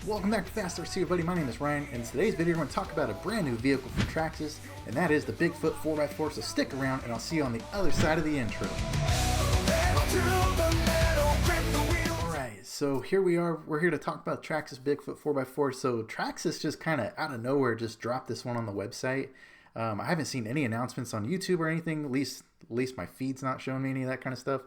Welcome back to Fast RC, buddy. My name is Ryan, and in today's video, we're going to talk about a brand new vehicle from Traxxas, and that is the Bigfoot 4x4. So stick around, and I'll see you on the other side of the intro. Alright, so here we are. We're here to talk about Traxxas Bigfoot 4x4. So Traxxas just kind of out of nowhere just dropped this one on the website. I haven't seen any announcements on YouTube or anything. At least my feed's not showing me any of that kind of stuff.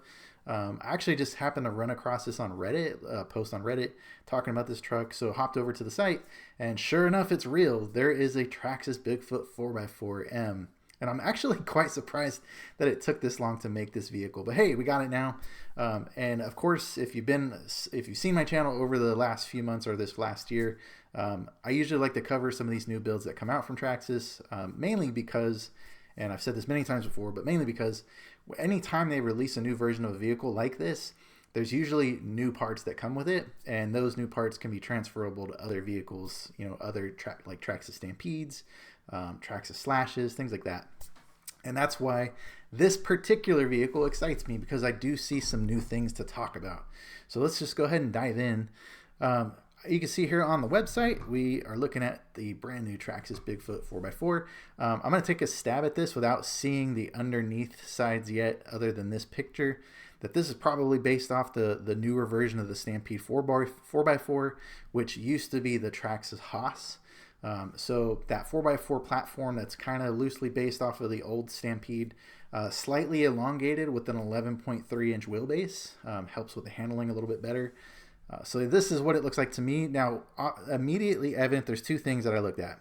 I actually just happened to run across this on Reddit, post on Reddit talking about this truck, so hopped over to the site, and sure enough, it's real. There is a Traxxas Bigfoot 4x4M, and I'm actually quite surprised that it took this long to make this vehicle, but hey, we got it now. And of course, if you've seen my channel over the last few months or this last year, I usually like to cover some of these new builds that come out from Traxxas, mainly because, and I've said this many times before, but mainly because anytime they release a new version of a vehicle like this, there's usually new parts that come with it, and those new parts can be transferable to other vehicles, you know, other like Traxxas Stampedes, Traxxas Slashes, things like that. And that's why this particular vehicle excites me, because I do see some new things to talk about. So let's just go ahead and dive in. You can see here on the website, we are looking at the brand new Traxxas Bigfoot 4x4. I'm going to take a stab at this without seeing the underneath sides yet, other than this picture, that this is probably based off the newer version of the Stampede 4x4, which used to be the Traxxas Haas. So that 4x4 platform that's kind of loosely based off of the old Stampede, slightly elongated with an 11.3 inch wheelbase, helps with the handling a little bit better. So this is what it looks like to me. Now, immediately evident, there's two things that I looked at.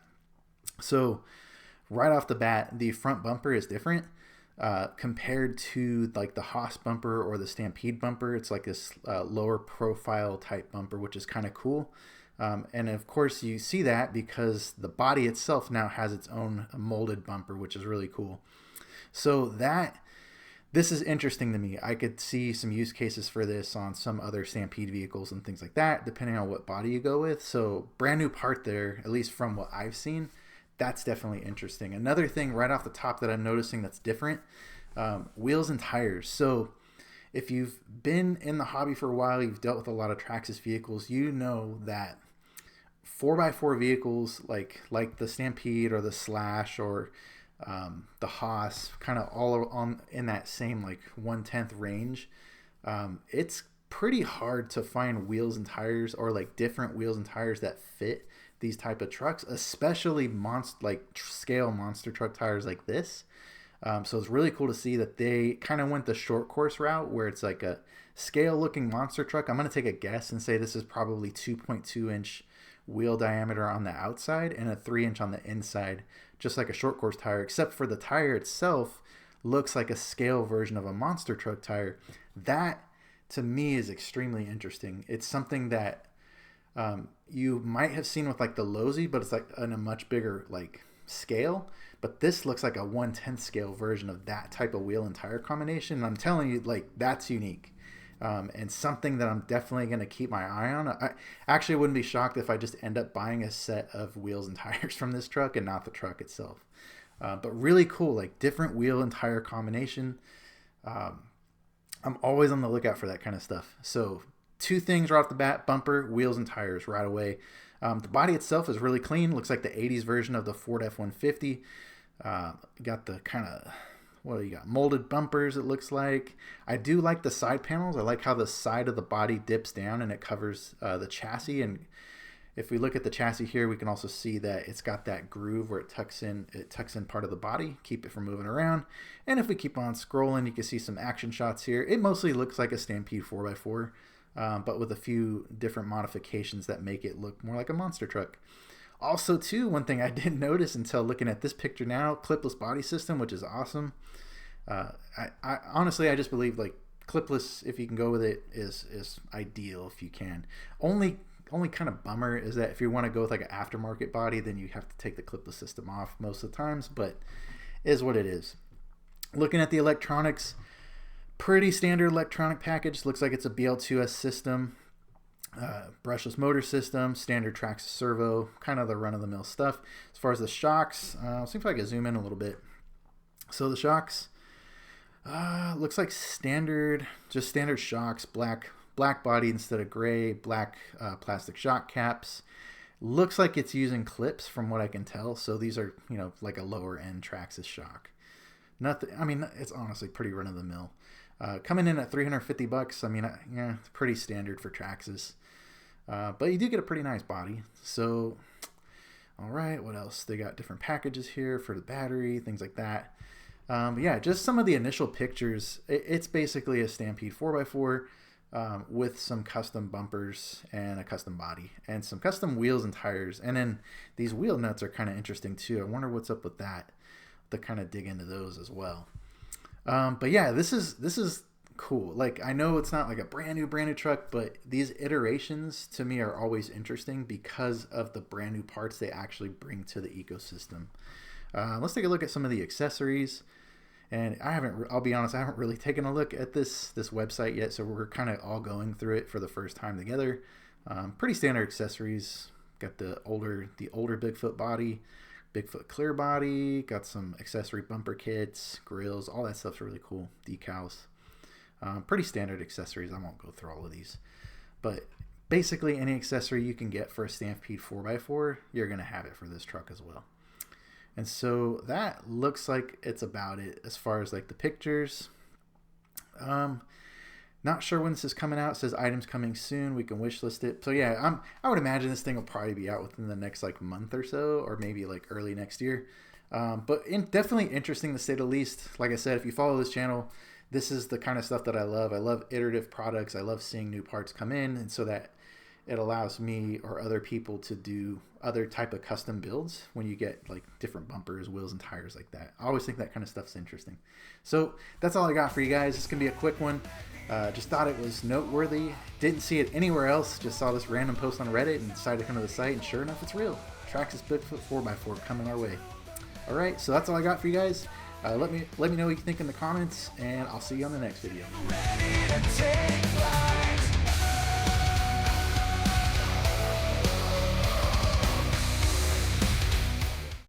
So right off the bat, the front bumper is different compared to like the Haas bumper or the Stampede bumper. It's like this lower profile type bumper, which is kind of cool. And of course you see that because the body itself now has its own molded bumper, which is really cool. So this is interesting to me. I could see some use cases for this on some other Stampede vehicles and things like that, depending on what body you go with. So brand new part there, at least from what I've seen. That's definitely interesting. Another thing right off the top that I'm noticing that's different, wheels and tires. So if you've been in the hobby for a while, you've dealt with a lot of Traxxas vehicles, you know that 4x4 vehicles like the Stampede or the Slash or the Haas, kind of all on in that same like 1/10 range. It's pretty hard to find wheels and tires, or like different wheels and tires that fit these type of trucks, especially scale monster truck tires like this. So it's really cool to see that they kind of went the short course route, where it's like a scale looking monster truck. I'm going to take a guess and say this is probably 2.2 inch wheel diameter on the outside and a 3 inch on the inside, just like a short course tire, except for the tire itself looks like a scale version of a monster truck tire. That to me is extremely interesting. It's something that you might have seen with like the Losi, but it's like in a much bigger like scale. But this looks like a 1/10 scale version of that type of wheel and tire combination. And I'm telling you, like, that's unique. And something that I'm definitely going to keep my eye on. I actually wouldn't be shocked if I just end up buying a set of wheels and tires from this truck and not the truck itself. But really cool, like different wheel and tire combination. I'm always on the lookout for that kind of stuff. So two things right off the bat: bumper, wheels, and tires right away. The body itself is really clean. Looks like the 80s version of the Ford F-150. Got the kind of, what do you got? Molded bumpers, it looks like. I do like the side panels. I like how the side of the body dips down and it covers the chassis. And if we look at the chassis here, we can also see that it's got that groove where it tucks in part of the body, keep it from moving around. And if we keep on scrolling, you can see some action shots here. It mostly looks like a Stampede 4x4, but with a few different modifications that make it look more like a monster truck. Also, too, one thing I didn't notice until looking at this picture now, clipless body system, which is awesome. I honestly, I just believe like clipless, if you can go with it, is ideal if you can. Only kind of bummer is that if you want to go with like an aftermarket body, then you have to take the clipless system off most of the times, but is what it is. Looking at the electronics, pretty standard electronic package. Looks like it's a BL2S system. Brushless motor system, standard Traxxas servo, kind of the run-of-the-mill stuff. As far as the shocks, seems like I zoom in a little bit. So the shocks, looks like standard shocks, black black body instead of gray, black plastic shock caps. Looks like it's using clips from what I can tell. So these are, you know, like a lower end Traxxas shock. Nothing. I mean, it's honestly pretty run of the mill. Coming in at $350. I mean, yeah, it's pretty standard for Traxxas. But you do get a pretty nice body. So, all right, what else? They got different packages here for the battery, things like that. But yeah, just some of the initial pictures. It's basically a Stampede 4x4 with some custom bumpers and a custom body and some custom wheels and tires. And then these wheel nuts are kind of interesting too. I wonder what's up with that. To kind of dig into those as well. But yeah, this is cool. Like, I know it's not like a brand new truck, but these iterations to me are always interesting because of the brand new parts they actually bring to the ecosystem. Let's take a look at some of the accessories. And I'll be honest, I haven't really taken a look at this website yet, so we're kind of all going through it for the first time together. Pretty standard accessories. Got the older Bigfoot body, Bigfoot clear body, got some accessory bumper kits, grills, all that stuff's really cool. Decals. Pretty standard accessories. I won't go through all of these. But basically any accessory you can get for a Stampede 4x4, you're going to have it for this truck as well. And so that looks like it's about it as far as like the pictures. Not sure when this is coming out. It says items coming soon. We can wish list it. So yeah, I would imagine this thing will probably be out within the next like month or so, or maybe like early next year. But definitely interesting to say the least. Like I said, if you follow this channel, this is the kind of stuff that I love. I love iterative products. I love seeing new parts come in, and so that it allows me or other people to do other type of custom builds when you get like different bumpers, wheels, and tires like that. I always think that kind of stuff's interesting. So that's all I got for you guys. This can be a quick one. Just thought it was noteworthy. Didn't see it anywhere else. Just saw this random post on Reddit and decided to come to the site, and sure enough, it's real. Traxxas Bigfoot 4x4 coming our way. All right, so that's all I got for you guys. Let me know what you think in the comments, and I'll see you on the next video.